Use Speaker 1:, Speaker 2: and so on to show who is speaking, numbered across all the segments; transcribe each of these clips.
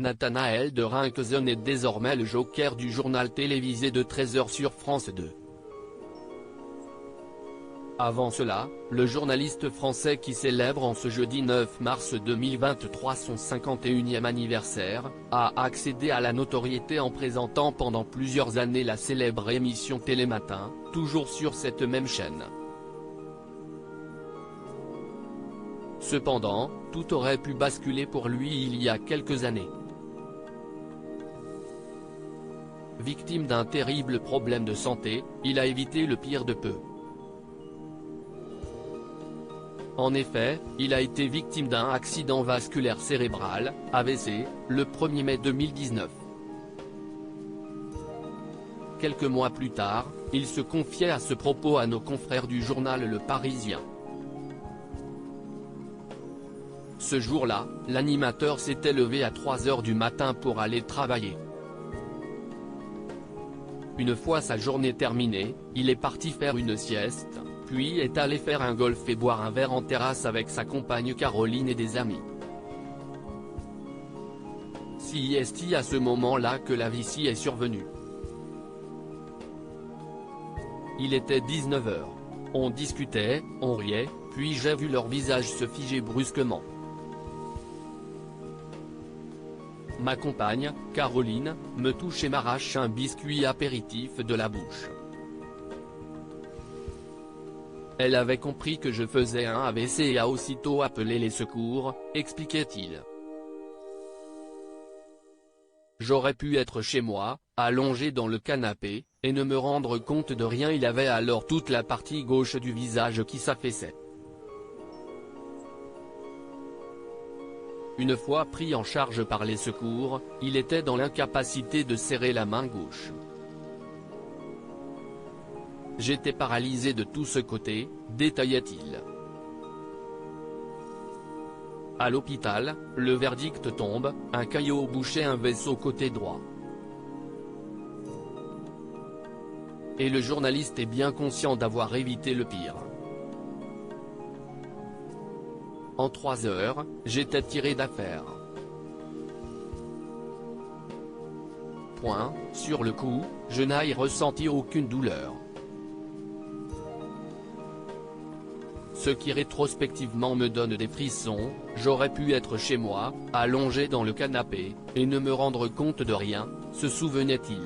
Speaker 1: Nathanaël de Rinckezon est désormais le joker du journal télévisé de 13h sur France 2. Avant cela, le journaliste français qui célèbre en ce jeudi 9 mars 2023 son 51e anniversaire, a accédé à la notoriété en présentant pendant plusieurs années la célèbre émission Télématin, toujours sur cette même chaîne. Cependant, tout aurait pu basculer pour lui il y a quelques années. Victime d'un terrible problème de santé, il a évité le pire de peu. En effet, il a été victime d'un accident vasculaire cérébral, AVC, le 1er mai 2019. Quelques mois plus tard, il se confiait à ce propos à nos confrères du journal Le Parisien. Ce jour-là, l'animateur s'était levé à 3h du matin pour aller travailler. Une fois sa journée terminée, il est parti faire une sieste, puis est allé faire un golf et boire un verre en terrasse avec sa compagne Caroline et des amis. C'est à ce moment-là que la vessie est survenue. Il était 19h. On discutait, on riait, puis j'ai vu leur visage se figer brusquement. Ma compagne, Caroline, me touche et m'arrache un biscuit apéritif de la bouche. Elle avait compris que je faisais un AVC et a aussitôt appelé les secours, expliquait-il. J'aurais pu être chez moi, allongé dans le canapé, et ne me rendre compte de rien. Il avait alors toute la partie gauche du visage qui s'affaissait. Une fois pris en charge par les secours, il était dans l'incapacité de serrer la main gauche. J'étais paralysé de tout ce côté, détaillait-il. À l'hôpital, le verdict tombe, un caillot au bouché, un vaisseau côté droit. Et le journaliste est bien conscient d'avoir évité le pire. En 3 heures, j'étais tiré d'affaire. Sur le coup, je n'ai ressenti aucune douleur. Ce qui rétrospectivement me donne des frissons, j'aurais pu être chez moi, allongé dans le canapé, et ne me rendre compte de rien, se souvenait-il.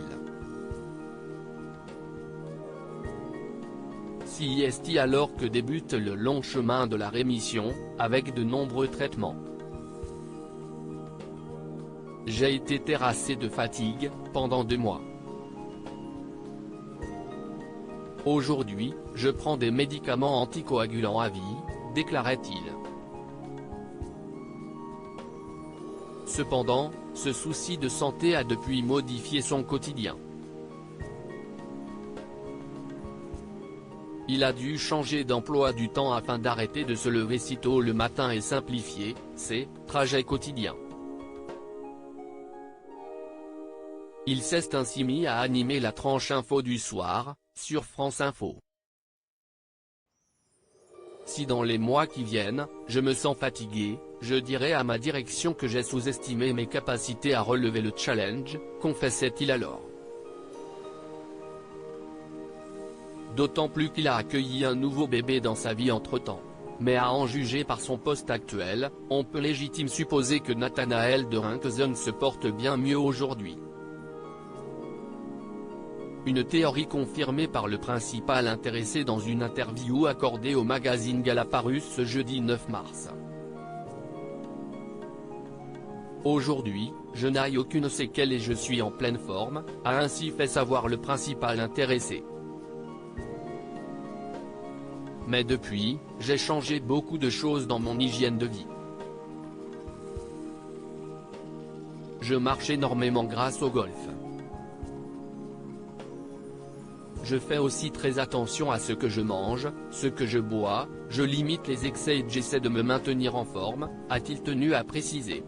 Speaker 1: C'est alors que débute le long chemin de la rémission, avec de nombreux traitements. J'ai été terrassé de fatigue, pendant 2 mois. Aujourd'hui, je prends des médicaments anticoagulants à vie, déclarait-il. Cependant, ce souci de santé a depuis modifié son quotidien. Il a dû changer d'emploi du temps afin d'arrêter de se lever si tôt le matin et simplifier ses trajets quotidiens. Il s'est ainsi mis à animer la tranche info du soir, sur France Info. Si dans les mois qui viennent, je me sens fatigué, je dirai à ma direction que j'ai sous-estimé mes capacités à relever le challenge, confessait-il alors. D'autant plus qu'il a accueilli un nouveau bébé dans sa vie entre-temps. Mais à en juger par son poste actuel, on peut légitimement supposer que Nathanaël de Rinckezon se porte bien mieux aujourd'hui. Une théorie confirmée par le principal intéressé dans une interview accordée au magazine Gala paru ce jeudi 9 mars. Aujourd'hui, je n'ai aucune séquelle et je suis en pleine forme, a ainsi fait savoir le principal intéressé. Mais depuis, j'ai changé beaucoup de choses dans mon hygiène de vie. Je marche énormément grâce au golf. Je fais aussi très attention à ce que je mange, ce que je bois, je limite les excès et j'essaie de me maintenir en forme, a-t-il tenu à préciser.